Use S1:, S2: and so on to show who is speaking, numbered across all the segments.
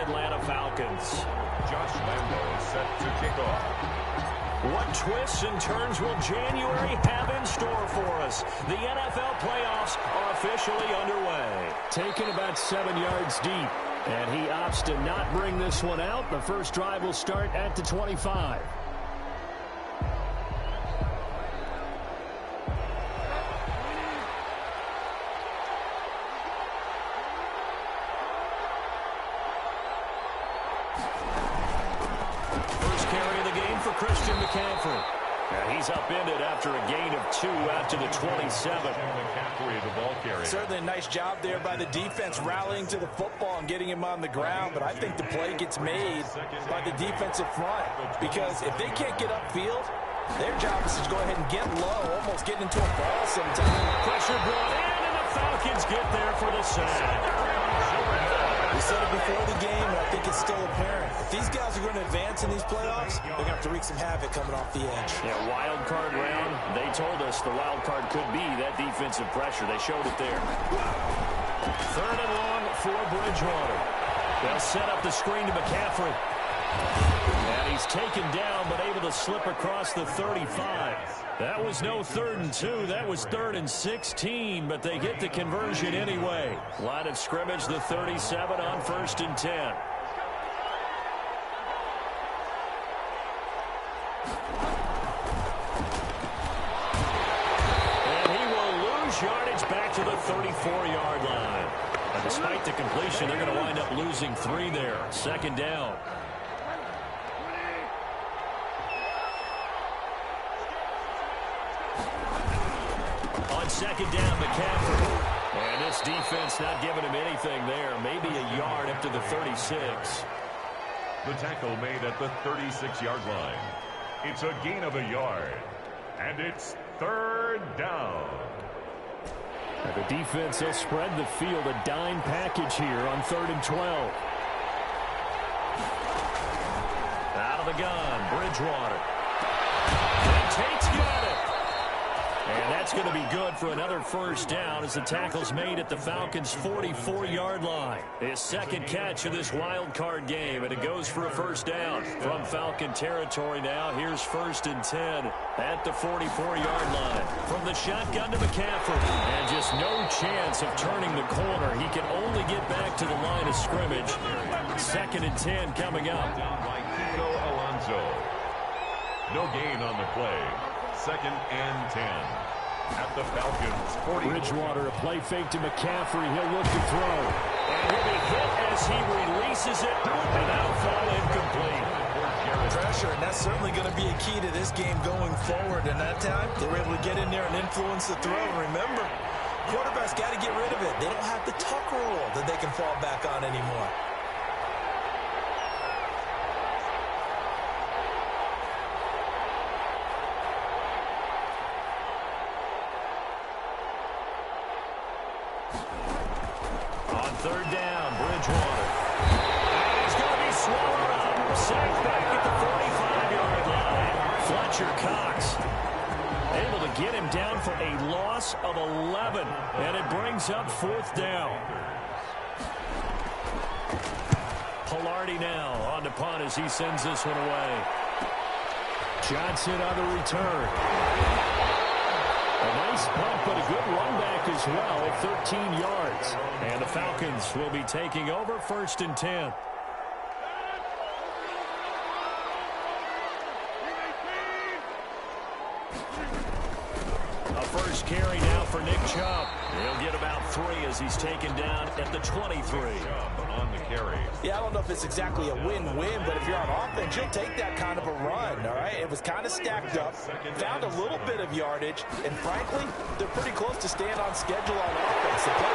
S1: Atlanta Falcons.
S2: Josh Lambo is set to kick off.
S1: What twists and turns will January have in store for us? The NFL playoffs are officially underway.
S3: Taken about 7 yards deep, and he opts to not bring this one out. The first drive will start at the 25.
S1: He's upended after a gain of 2 out to the 27.
S2: McCaffrey, the ball carrier.
S4: Certainly a nice job there by the defense rallying to the football and getting him on the ground, but I think the play gets made by the defensive front because if they can't get upfield, their job is to go ahead and get low, almost get into a ball sometime.
S1: Pressure brought in, and the Falcons get there for the sack.
S4: We said it before the game, and I think it's still apparent. If these guys are going to advance in these playoffs, they're going to have to wreak some havoc coming off the edge.
S1: Yeah, wild card round. They told us the wild card could be that defensive pressure. They showed it there. 3rd and long for Bridgewater. They'll set up the screen to McCaffrey. And he's taken down, but able to slip across the 35. That was no 3rd and 2. That was 3rd and 16, but they get the conversion anyway. Line of scrimmage, the 37 on 1st and 10. And he will lose yardage back to the 34-yard line. And despite the completion, they're going to wind up losing 3 there. 2nd down. On 2nd down, McCaffrey. And this defense not giving him anything there. Maybe a yard up to the 36.
S2: The tackle made at the 36-yard line. It's a gain of a yard. And it's 3rd down.
S3: And the defense will spread the field, a dime package here on 3rd and 12.
S1: Out of the gun, Bridgewater. And Tate's got it. And that's going to be good for another 1st down as the tackle's made at the Falcons' 44-yard line. His 2nd catch of this wild card game, and it goes for a 1st down. From Falcon territory now, here's 1st and 10 at the 44-yard line. From the shotgun to McCaffrey, and just no chance of turning the corner. He can only get back to the line of scrimmage. 2nd and 10 coming up.
S2: Down by Kiko Alonso. No gain on the play. 2nd and 10 at the Falcons 40.
S3: Bridgewater, a play fake to McCaffrey. He'll look to throw.
S1: And he'll be hit as he releases it, and that'll fall incomplete.
S4: Pressure, and that's certainly going to be a key to this game going forward. And that time, they were able to get in there and influence the throw. And remember, quarterbacks got to get rid of it. They don't have the tuck rule that they can fall back on anymore.
S1: On 3rd down, Bridgewater. And he's going to be swallowed up. Sacked back at the 45-yard line. Fletcher Cox able to get him down for a loss of 11. And it brings up 4th down. Pilardi now on to punt as he sends this one away.
S3: Johnson on the return. A nice punt, but a good run back as well, 13 yards.
S1: And the Falcons will be taking over 1st and 10. A first carry now for Nick Chubb. He'll get about 3 as he's taken down at the 23.
S2: On the carry.
S4: Yeah, I don't know if it's exactly a win-win, but if you're on offense, you'll take that kind of a run, all right? It was kind of stacked up, found a little bit of yardage, and frankly, they're pretty close to staying on schedule on offense. The play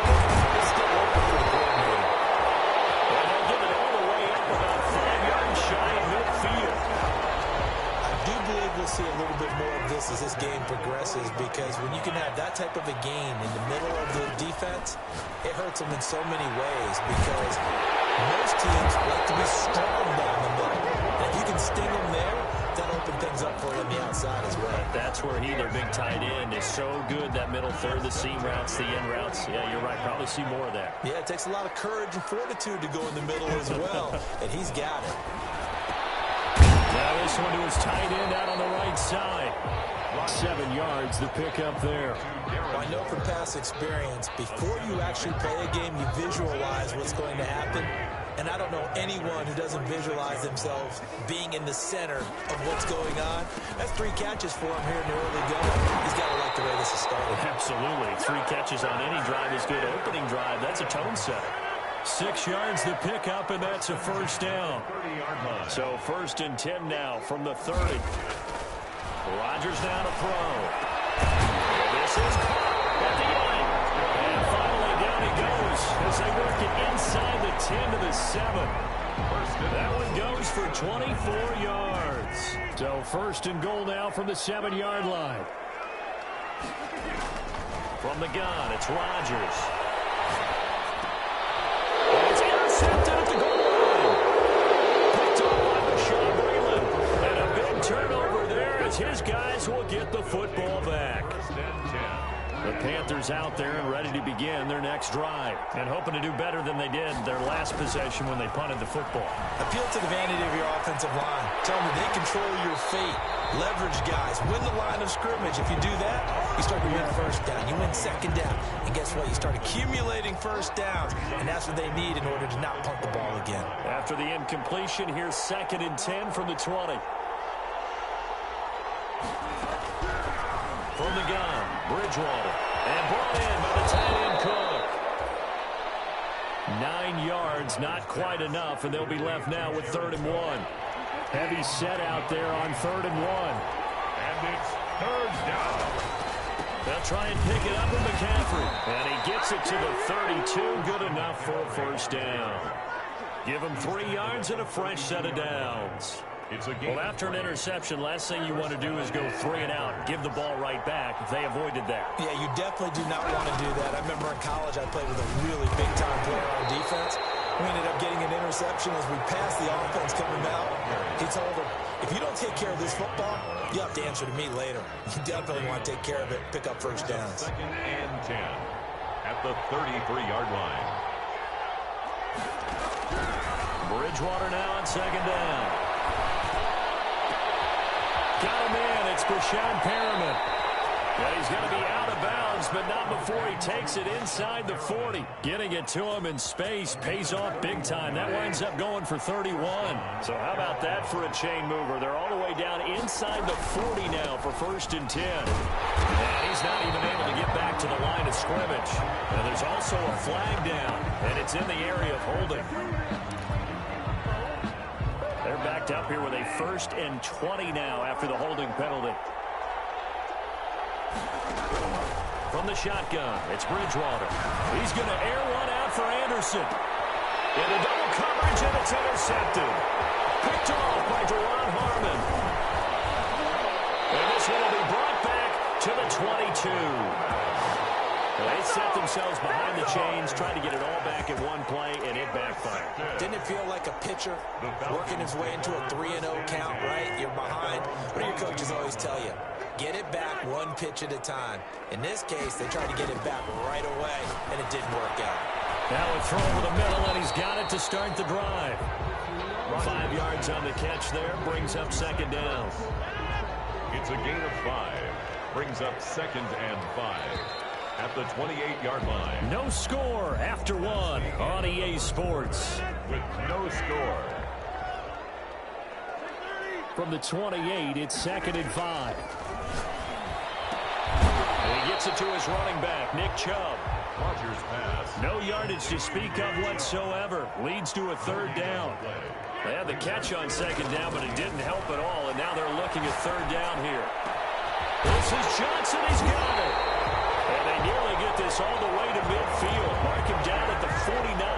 S4: is still open for the coordinator.
S1: And they'll give it all the way up about 5 yards shy of midfield.
S4: I do believe we'll see a little bit more of this as this game progresses because when you can have that type of a gain in the middle of the defense, it hurts them in so many ways because most teams like to be strong down the middle. And if you can sting them there, That'll open things up for you on the outside as well.
S3: That's where he, their big tight end, is so good. That middle third, the seam routes, the in routes. Yeah, you're right. Probably see more of that.
S4: Yeah, it takes a lot of courage and fortitude to go in the middle as well, and he's got it.
S3: Now this one to his tight end out on the right side. 7 yards, the pickup there.
S4: Well, I know from past experience, before you actually play a game, you visualize what's going to happen. And I don't know anyone who doesn't visualize themselves being in the center of what's going on. That's 3 catches for him here in the early going. He's got to like the way this is started.
S3: Absolutely. 3 catches on any drive is good. Opening drive, that's a tone setter. 6 yards the pickup, and that's a first down. So 1st and 10 now from the 30. Rodgers now to throw. This is caught at the end. And finally down he goes as they work it inside the 10 to the 7. That one goes for 24 yards. So 1st and goal now from the 7-yard line. From the gun, it's Rodgers. It's intercepted at the goal line. Picked up by Bashaud Breeland. And a big turnover there as his guys will get the football back. The Panthers out there and ready to begin their next drive and hoping to do better than they did their last possession when they punted the football.
S4: Appeal to the vanity of your offensive line. Tell them they control your fate. Leverage guys. Win the line of scrimmage. If you do that, you start to win 1st down. You win 2nd down. And guess what? You start accumulating 1st downs. And that's what they need in order to not punt the ball again.
S3: After the incompletion, here's 2nd and 10 from the 20. From the gun, Bridgewater. And brought in by the tight end Cook. 9 yards, not quite enough, and they'll be left now with 3rd and 1. Heavy set out there on 3rd and 1.
S2: And it's 3rd down.
S3: They'll try and pick it up with McCaffrey. And he gets it to the 32. Good enough for a 1st down. Give him 3 yards and a fresh set of downs. Well, after an interception, last thing you want to do is go 3 and out. Give the ball right back. They avoided that.
S4: Yeah, you definitely do not want to do that. I remember in college I played with a really big-time player on defense. We ended up getting an interception as we passed the offense coming out. He told him, if you don't take care of this football, you have to answer to me later. You definitely want to take care of it, pick up 1st downs.
S2: 2nd and 10 at the 33-yard line.
S3: Bridgewater now on 2nd down. Got him in. It's Brashad Perriman. And he's going to be out of bounds, but not before he takes it inside the 40. Getting it to him in space pays off big time. That winds up going for 31. So how about that for a chain mover? They're all the way down inside the 40 now for 1st and 10. And he's not even able to get back to the line of scrimmage. And there's also a flag down, and it's in the area of holding. They're backed up here with a 1st and 20 now after the holding penalty. From the shotgun, it's Bridgewater. He's going to air one out for Anderson. In the double coverage, and it's intercepted. Picked off by Deron Harmon. And this one will be brought back to the 22. They set themselves behind the chains, trying to get it all back in one play, and it backfired.
S4: Didn't it feel like a pitcher working his way into a 3-0 count, right? You're behind. What do your coaches always tell you? Get it back 1 pitch at a time. In this case, they tried to get it back right away, and it didn't work out.
S3: Now a throw over the middle, and he's got it to start the drive. 5 yards on the catch there, brings up 2nd down.
S2: It's a gain of 5. Brings up 2nd and 5. At the 28-yard line.
S3: No score after 1 on EA Sports.
S2: With no score.
S3: From the 28, it's 2nd and 5. And he gets it to his running back, Nick Chubb.
S2: Rodgers pass.
S3: No yardage to speak of whatsoever. Leads to a 3rd down. They had the catch on 2nd down, but it didn't help at all, and now they're looking at 3rd down here. This is Johnson. He's got it. And they nearly get this all the way to midfield. Mark him down at the 49.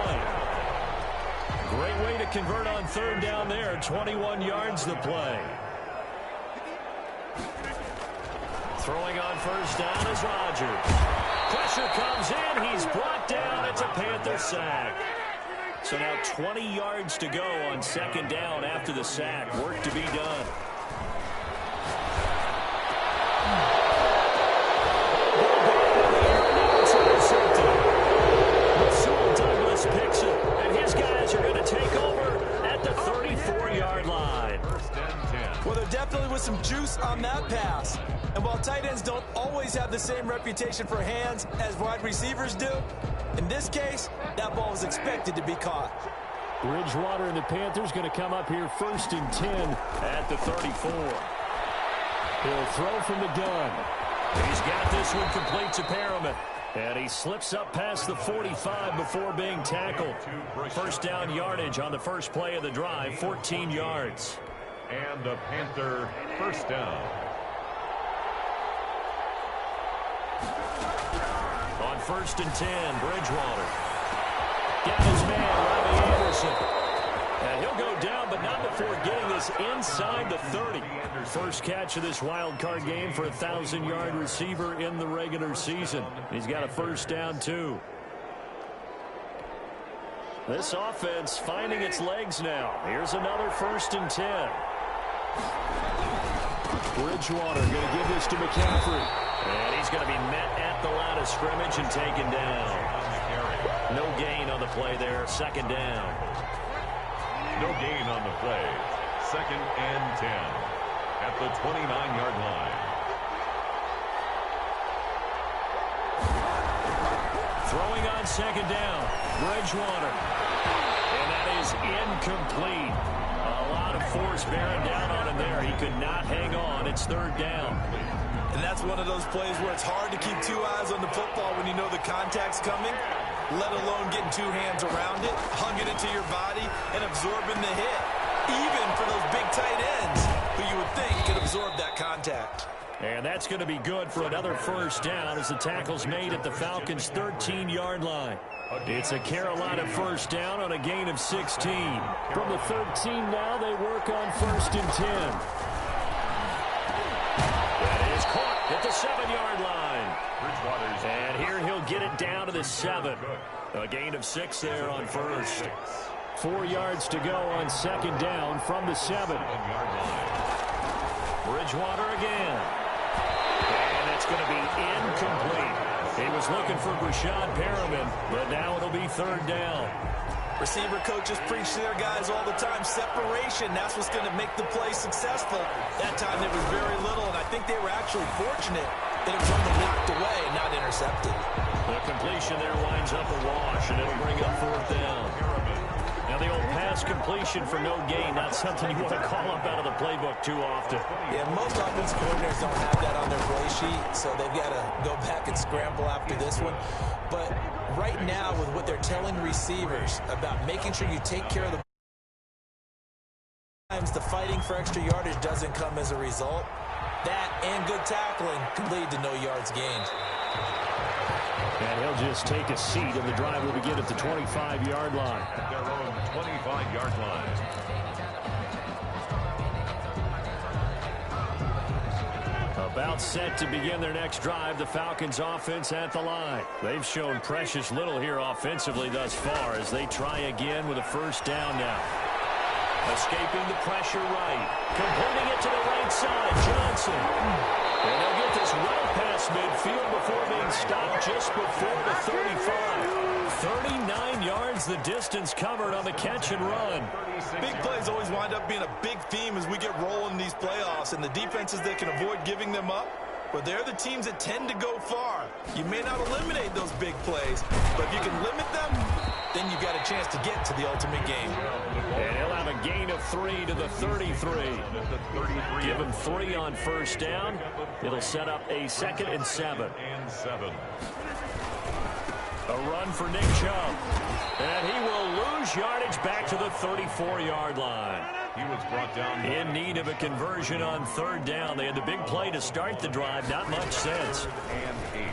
S3: Great way to convert on 3rd down there. 21 yards to play. Throwing on 1st down is Rodgers. Pressure comes in. He's brought down. It's a Panther sack. So now 20 yards to go on 2nd down after the sack. Work to be done.
S4: was some juice on that pass. And while tight ends don't always have the same reputation for hands as wide receivers do, in this case, that ball was expected to be caught.
S3: Bridgewater and the Panthers going to come up here 1st and 10 at the 34. He'll throw from the gun. He's got this one complete to Perriman. And he slips up past the 45 before being tackled. First down yardage on the first play of the drive, 14 yards.
S2: And the Panther first down.
S3: On 1st and 10, Bridgewater. Got his man, Robbie Anderson. And he'll go down, but not before getting this inside the 30. First catch of this wild card game for a 1,000-yard receiver in the regular season. He's got a first down, too. This offense finding its legs now. Here's another 1st and 10. Bridgewater going to give this to McCaffrey. And he's going to be met at the line of scrimmage and taken down. No gain on the play there. Second down.
S2: No gain on the play. 2nd and 10 at the 29-yard line.
S3: Throwing on 2nd down. Bridgewater. And that is incomplete. A lot of force bearing down on him there. He could not hang on. It's 3rd down.
S4: And that's one of those plays where it's hard to keep 2 eyes on the football when you know the contact's coming, let alone getting 2 hands around it, hugging it to your body, and absorbing the hit. Even for those big tight ends who you would think could absorb that contact.
S3: And that's going to be good for another first down as the tackle's made at the Falcons' 13-yard line. It's a Carolina first down on a gain of 16. From the 13 now, they work on 1st and 10. That is caught at the 7-yard line. And here he'll get it down to the 7. A gain of 6 there on first. 4 yards to go on 2nd down from the 7. Bridgewater again. And it's going to be incomplete. He was looking for Brashad Perriman, but now it'll be 3rd down.
S4: Receiver coaches preach to their guys all the time. Separation, that's what's going to make the play successful. That time there was very little, and I think they were actually fortunate that it was only knocked away and not intercepted.
S3: The completion there winds up a wash, and it'll bring up 4th down. Now the old pass completion for no gain, not something you want to call up out of the playbook too often.
S4: Yeah, most offensive coordinators don't have that on their play sheet, so they've got to go back and scramble after this one. But right now, with what they're telling receivers about making sure you take care of the times, the fighting for extra yardage doesn't come as a result. That and good tackling can lead to no yards gained.
S3: And he'll just take a seat, and the drive will begin at the 25-yard line.
S2: At their own 25-yard line.
S3: About set to begin their next drive, the Falcons offense at the line. They've shown precious little here offensively thus far as they try again with a first down now. Escaping the pressure right. Completing it to the right side, Johnson. And they'll get this well past midfield before being stopped just before the 35. 39 yards the distance covered on the catch and run.
S4: Big plays always wind up being a big theme as we get rolling in these playoffs, and the defenses that can avoid giving them up, but they're the teams that tend to go far. You may not eliminate those big plays, but if you can limit them, then you've got a chance to get to the ultimate game.
S3: And he'll have a gain of 3 to the 33. Give him 3 on first down. It'll set up a 2nd and 7. A run for Nick Chubb. And he will lose yardage back to the 34-yard line.
S2: He was brought down
S3: in need of a conversion on 3rd down. They had the big play to start the drive. Not much sense.
S2: and 8.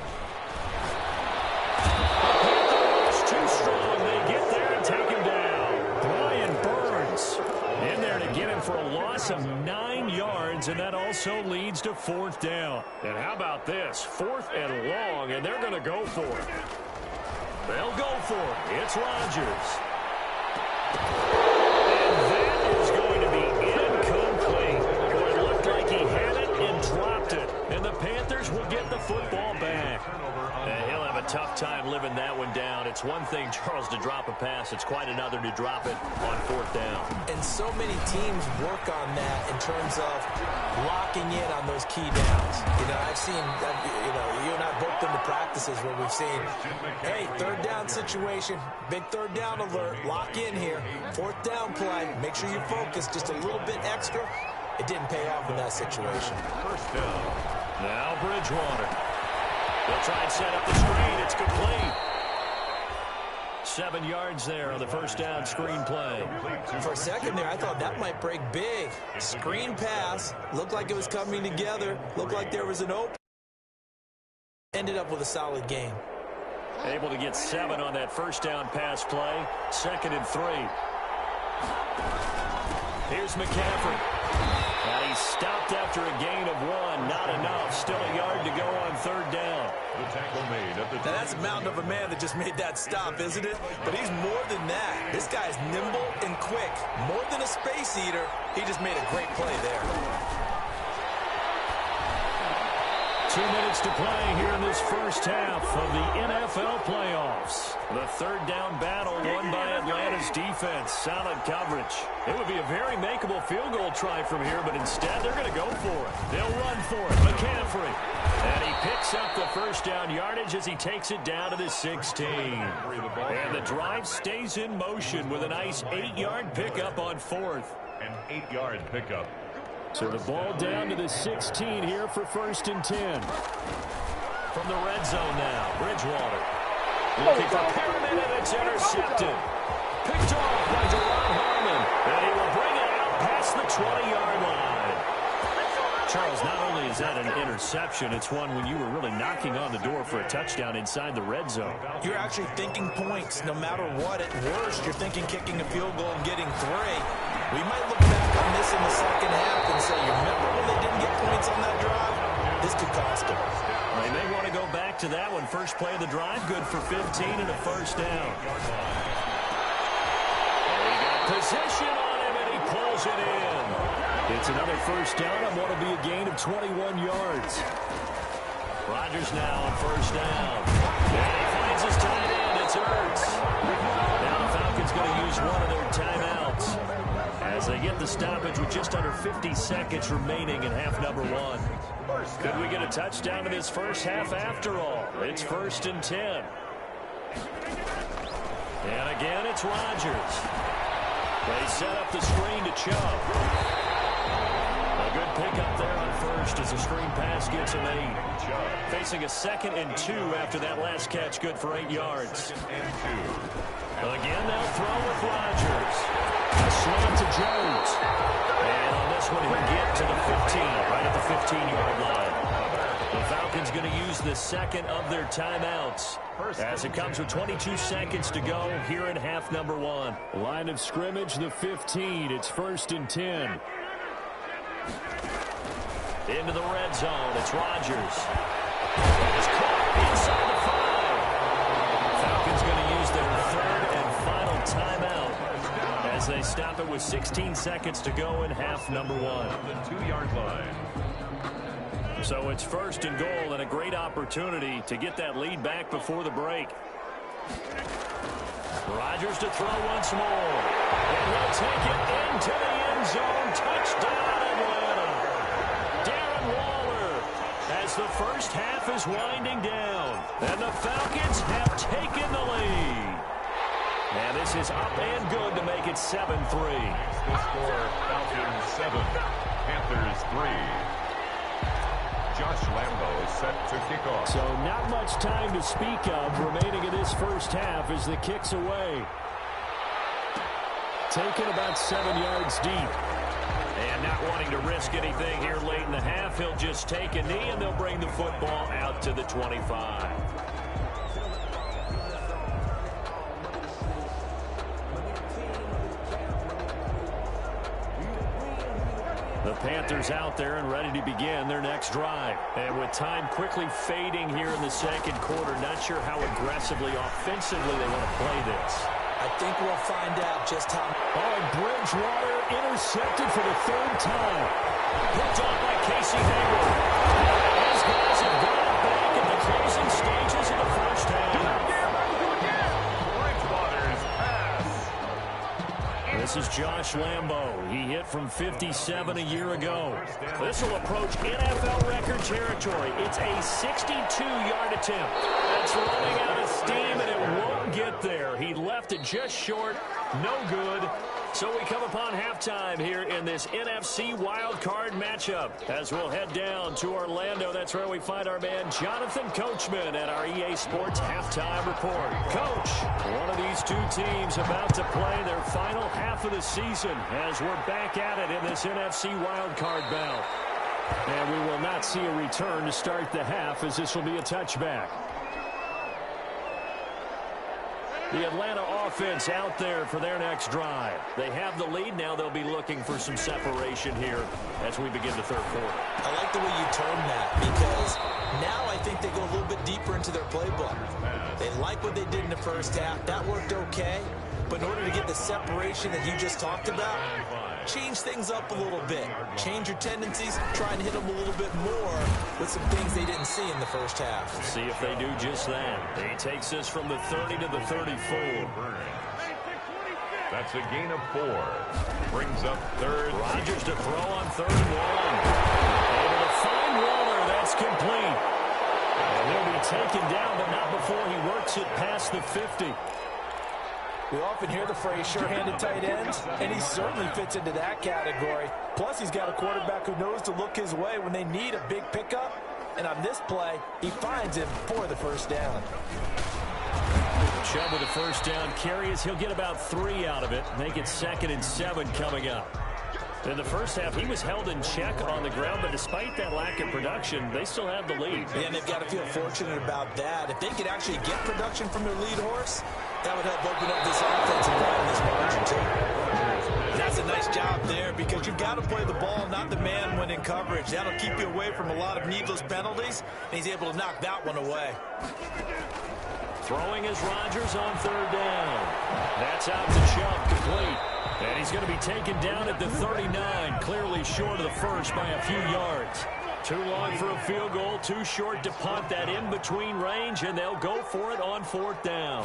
S3: It's too strong. They get there and take him down. Brian Burns in there to get him for a loss of 9 yards, and that also leads to 4th down. And how about this? 4th and long, and they're going to go for it. They'll go for it. It's Rodgers. And that is going to be incomplete. Boy, it looked like he had it and dropped it. And the Panthers will get the football back. And he'll have have a tough time living that one down. It's one thing, Charles, to drop a pass. It's quite another to drop it on 4th down.
S4: And so many teams work on that in terms of locking in on those key downs. You know, I've seen, you and I both been to practices where we've seen, hey, 3rd down situation, big 3rd down alert, lock in here. 4th down play, make sure you focus just a little bit extra. It didn't pay off in that situation.
S2: 1st down.
S3: Now Bridgewater. They'll try and set up the screen. It's complete. 7 yards there on the 1st down screen play.
S4: For a second there, I thought that might break big. Screen pass. Looked like it was coming together. Looked like there was an open. Ended up with a solid game.
S3: Able to get 7 on that 1st down pass play. 2nd and 3. Here's McCaffrey. And he's stopped after a gain of 1. Not enough. Still a yard to go on 3rd down.
S2: The tackle made at the...
S4: Now that's a mountain of a man that just made that stop, isn't it? But he's more than that. This guy's nimble and quick. More than a space eater. He just made a great play there.
S3: 2 minutes to play here in this first half of the NFL playoffs. The 3rd down battle won by Atlanta's defense. Solid coverage. It would be a very makeable field goal try from here, but instead they're going to go for it. They'll run for it. McCaffrey. And he picks up the 1st down yardage as he takes it down to the 16. And the drive stays in motion with a nice 8-yard pickup on 4th.
S2: An 8-yard pickup.
S3: So the ball down to the 16 here for 1st and 10. From the red zone now, Bridgewater. Looking for Perriman, and it's intercepted. Picked off by Jerron Harmon. And he will bring it out past the 20-yard line. Charles, not only is that an interception, it's one when you were really knocking on the door for a touchdown inside the red zone.
S4: You're actually thinking points no matter what. At worst, you're thinking kicking a field goal and getting 3. We might look back on this in the second half and say, you remember when they didn't get points on that drive? This could cost them.
S3: They may want to go back to that one. First play of the drive, good for 15 and a 1st down. He got position on him, and he pulls it in. It's another 1st down on what will be a gain of 21 yards. Rodgers now on 1st down. And he finds his tight end. It's Ertz. Now the Falcons going to use one of their timeouts as they get the stoppage with just under 50 seconds remaining in half number 1. Could we get a touchdown in this first half after all? It's 1st and 10. And again, it's Rodgers. They set up the screen to Chubb. A good pickup there on 1st as the screen pass gets him 8. Facing a 2nd and 2 after that last catch, good for 8 yards. Again, they'll throw with Rodgers. A slant to Jones. And on this one, he'll get to the 15, right at the 15-yard line. The Falcons going to use the 2nd of their timeouts as it comes with 22 seconds to go here in half number 1. Line of scrimmage, the 15. It's 1st and 10. Into the red zone. It's Rodgers. It's caught inside the 5. Falcons going to use their 3rd and final timeout as they stop it with 16 seconds to go in half number 1.
S2: The 2-yard line.
S3: So it's 1st and goal and a great opportunity to get that lead back before the break. Rodgers to throw once more. And he'll take it into the end zone. Touchdown, Atlanta. Darren Waller as the first half is winding down. And the Falcons have taken the lead. And this is up and good to make it 7-3.
S2: The score, Falcons 7, Panthers 3. Josh Lambo is set to kick off.
S3: So not much time to speak of remaining in this first half as the kick's away. Taken about 7 yards deep. And not wanting to risk anything here late in the half, he'll just take a knee and they'll bring the football out to the 25. The Panthers out there and ready to begin their next drive. And with time quickly fading here in the second quarter, not sure how aggressively, offensively they want to play this.
S4: I think we'll find out just how.
S3: Oh, Bridgewater intercepted for the 3rd time. Picked off by Casey Hayward. These guys have got it back in the closing stages of the first half.
S1: This is Josh Lambo. He hit from 57 a year ago. This will approach NFL record territory. It's a 62-yard attempt. That's running out of steam, and it won't get there. He left it just short. No good. So we come upon halftime here in this NFC wildcard matchup as we'll head down to Orlando. That's where we find our man Jonathan Coachman at our EA Sports Halftime Report. Coach, one of these two teams about to play their final half of the season as we're back at it in this NFC wildcard bout. And we will not see a return to start the half as this will be a touchback. The Atlanta offense out there for their next drive. They have the lead. Now they'll be looking for some separation here as we begin the third quarter.
S4: I like the way you term that because now I think they go a little bit deeper into their playbook. They like what they did in the first half. That worked okay. But in order to get the separation that you just talked about, change things up a little bit. Change your tendencies. Try and hit them a little bit more with some things they didn't see in the first half.
S1: Let's see if they do just that. He takes this from the 30 to the 34.
S2: That's a gain of 4. Brings up third.
S1: Rodgers to throw on 3rd and 1. Able to find Waller. That's complete. And he'll be taken down, but not before he works it past the 50.
S4: We often hear the phrase sure-handed tight ends, and he certainly fits into that category. Plus, he's got a quarterback who knows to look his way when they need a big pickup. And on this play, he finds him for the first down.
S1: Chubb with a first down carry as he'll get about 3 out of it. Make it 2nd and 7 coming up. In the first half, he was held in check on the ground, but despite that lack of production, they still have the lead.
S4: Yeah, and they've got to feel fortunate about that. If they could actually get production from their lead horse, that would help open up this offense and widen this margin, too. That's a nice job there because you've got to play the ball, not the man when in coverage. That'll keep you away from a lot of needless penalties, and he's able to knock that one away.
S1: Throwing is Rodgers on 3rd down. That's out to Chubb, complete. And he's going to be taken down at the 39, clearly short of the first by a few yards. Too long for a field goal, too short to punt that in-between range, and they'll go for it on 4th down.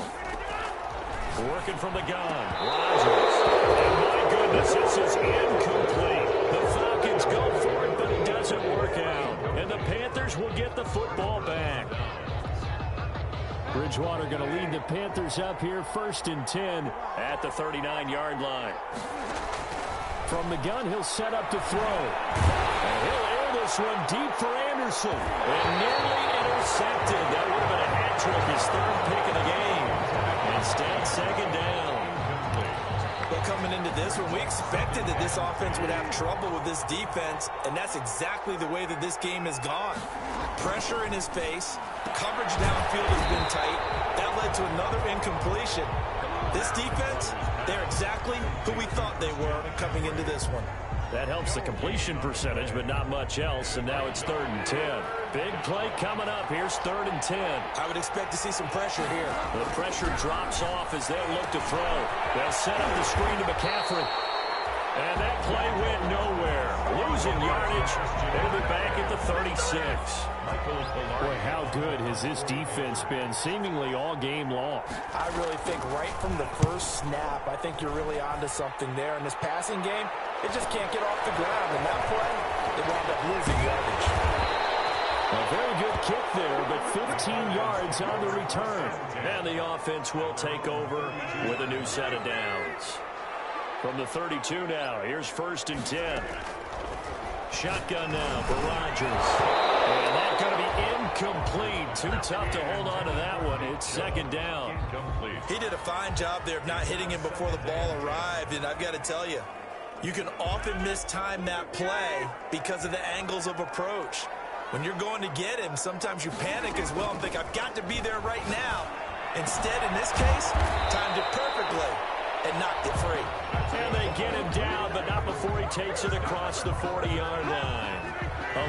S1: Working from the gun, Rodgers. And my goodness, this is incomplete. The Falcons go for it, but it doesn't work out. And the Panthers will get the football back. Bridgewater going to lead the Panthers up here, 1st and 10 at the 39-yard line. From the gun, he'll set up to throw. And he'll air this one deep for Anderson. And nearly intercepted. That would have been a hat trick, his 3rd pick of the game. Instead, 2nd down.
S4: But coming into this one, we expected that this offense would have trouble with this defense, and that's exactly the way that this game has gone. Pressure in his face. Coverage downfield has been tight. That led to another incompletion. This defense, they're exactly who we thought they were coming into this one.
S1: That helps the completion percentage, but not much else, and now it's 3rd and 10. Big play coming up. Here's 3rd and 10.
S4: I would expect to see some pressure here.
S1: The pressure drops off as they'll look to throw. They'll set up the screen to McCaffrey. And that play went nowhere. Losing yardage. They'll be back at the 36. Boy, how good has this defense been seemingly all game long?
S4: I really think right from the first snap, I think you're really onto something there. In this passing game, it just can't get off the ground. And that play, they wound up losing yardage.
S1: A very good kick there, but 15 yards on the return. And the offense will take over with a new set of downs. From the 32 now, here's 1st and 10. Shotgun now for Rodgers. And that's going to be incomplete. Too tough to hold on to that one. It's 2nd down.
S4: He did a fine job there of not hitting him before the ball arrived. And I've got to tell you, you can often mistime that play because of the angles of approach. When you're going to get him, sometimes you panic as well and think, I've got to be there right now. Instead, in this case, timed it perfectly and knocked it free.
S1: And they get him down, but not before he takes it across the 40-yard line.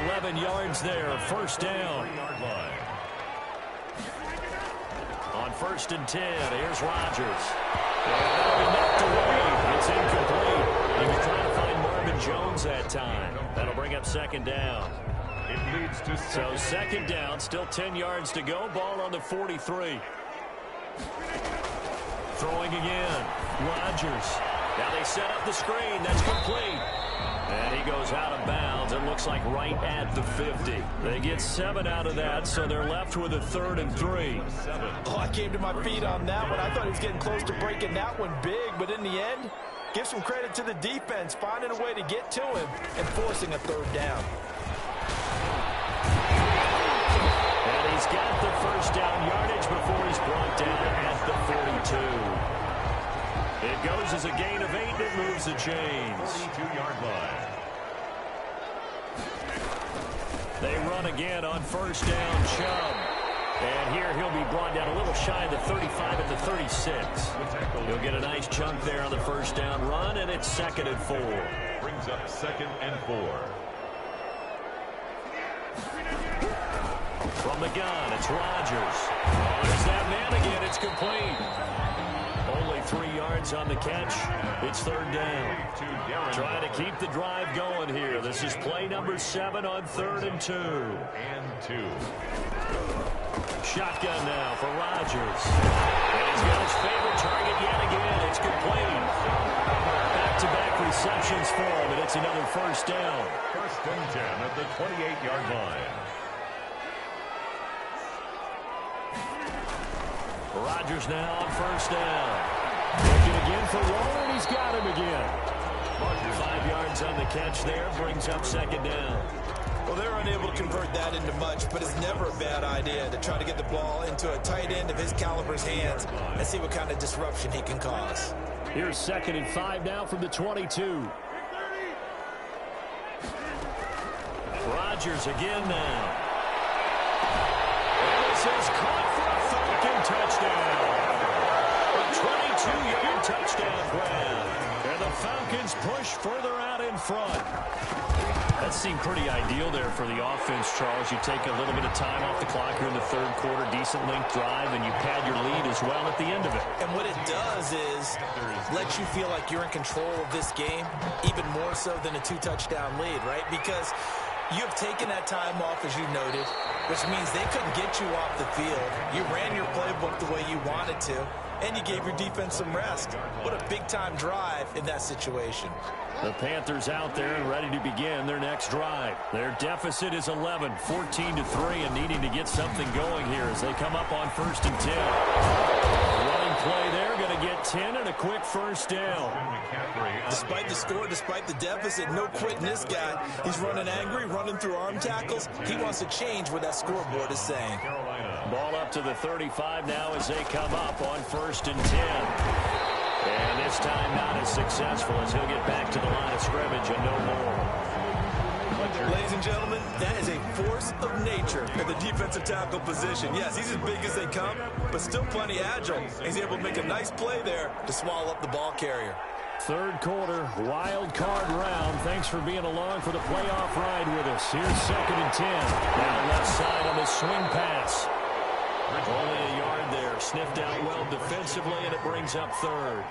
S1: 11 yards there, 1st down. On 1st and 10, here's Rodgers. And knocked away. It's incomplete. He was trying to find Marvin Jones that time. That'll bring up 2nd down.
S2: It leads to
S1: So 2nd down, still 10 yards to go. Ball on the 43. Throwing again. Rodgers. Now they set up the screen. That's complete. And he goes out of bounds. It looks like right at the 50. They get 7 out of that, so they're left with a 3rd and 3.
S4: Oh, I came to my feet on that one. I thought he was getting close to breaking that one big, but in the end, give some credit to the defense, finding a way to get to him and forcing a 3rd down.
S1: And he's got the first down yardage before he's brought down at the 42. It goes as a gain of 8, and it moves the chains.
S2: 42-yard line.
S1: They run again on first down, Chubb. And here he'll be brought down a little shy of the 35 at the 36. He'll get a nice chunk there on the first down run, and it's 2nd and 4.
S2: Brings up 2nd and 4.
S1: From the gun, it's Rodgers. There's that man again. It's complete. Only 3 yards on the catch. It's 3rd down. Trying to keep the drive going here. This is play number 7 on 3rd and 2.
S2: And 2.
S1: Shotgun now for Rodgers. And he's got his favorite target yet again. It's complete. Back-to-back receptions for him, and it's another first down.
S2: 1st and 10 at the 28-yard line.
S1: Rodgers now on first down. Looking again for Waller, and he's got him again. 5 yards on the catch there, brings up 2nd down.
S4: Well, they're unable to convert that into much, but it's never a bad idea to try to get the ball into a tight end of his caliber's hands and see what kind of disruption he can cause.
S1: Here's 2nd and 5 now from the 22. Rodgers again now. And this is caught for a Falcon touchdown. A 22-yard touchdown grab. And the Falcons push further out in front. That seemed pretty ideal there for the offense, Charles. You take a little bit of time off the clock here in the 3rd quarter, decent length drive, and you pad your lead as well at the end of it.
S4: And what it does is let you feel like you're in control of this game, even more so than a 2-touchdown lead, right? Because you have taken that time off, as you noted, which means they couldn't get you off the field. You ran your playbook the way you wanted to, and you gave your defense some rest. What a big-time drive in that situation.
S1: The Panthers out there and ready to begin their next drive. Their deficit is 11, 14-3, and needing to get something going here as they come up on 1st and 10. Running play there, going to get 10 and a quick first down.
S4: Despite the score, despite the deficit, no quitting this guy. He's running angry, running through arm tackles. He wants to change what that scoreboard is saying.
S1: Ball up to the 35 now as they come up on 1st and 10. And this time not as successful as he'll get back to the line of scrimmage and no more.
S4: Ladies and gentlemen, that is a force of nature at the defensive tackle position. Yes, he's as big as they come, but still plenty agile. He's able to make a nice play there to swallow up the ball carrier.
S1: 3rd quarter, wild card round. Thanks for being along for the playoff ride with us. Here's 2nd and 10. Now left side on the swing pass. Only a yard there. Sniffed out well defensively, and it brings up 3rd.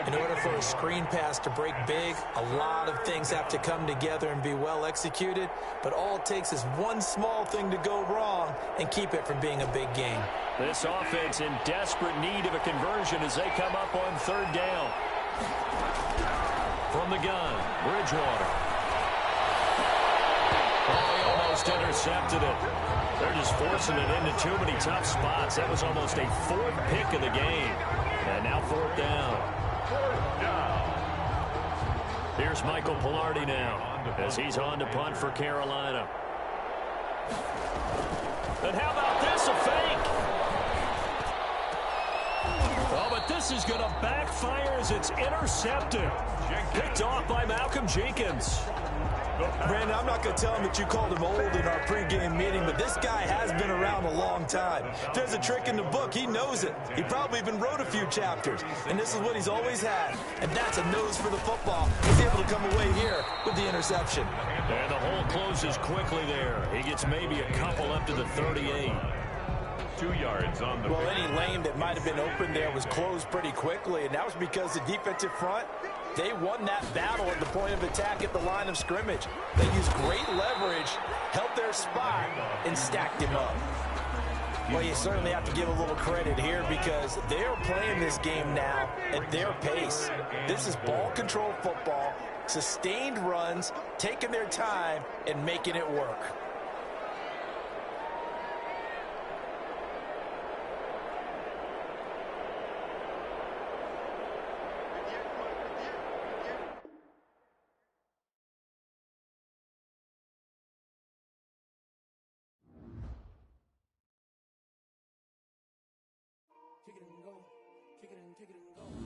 S4: In order for a screen pass to break big, a lot of things have to come together and be well executed. But all it takes is one small thing to go wrong and keep it from being a big game.
S1: This offense in desperate need of a conversion as they come up on 3rd down. From the gun, Bridgewater. Oh, he almost intercepted it. They're just forcing it into too many tough spots. That was almost a 4th pick of the game. And now 4th down. Here's Michael Pilardi now as he's on to punt for Carolina. And how about this, a fake? Oh, but this is going to backfire as it's intercepted. Picked off by Malcolm Jenkins.
S4: Brandon, I'm not going to tell him that you called him old in our pregame meeting, but this guy has been around a long time. If there's a trick in the book, he knows it. He probably even wrote a few chapters, and this is what he's always had, and that's a nose for the football. He's able to come away here with the interception.
S1: And the hole closes quickly there. He gets maybe a couple up to the 38.
S2: 2 yards on the...
S4: Well, any lane that might have been open there was closed pretty quickly, and that was because the defensive front, they won that battle at the point of attack at the line of scrimmage. They used great leverage, held their spot, and stacked him up. Well, you certainly have to give a little credit here because they're playing this game now at their pace. This is ball control football, sustained runs, taking their time and making it work.
S5: Kick it and go. Kick it and go.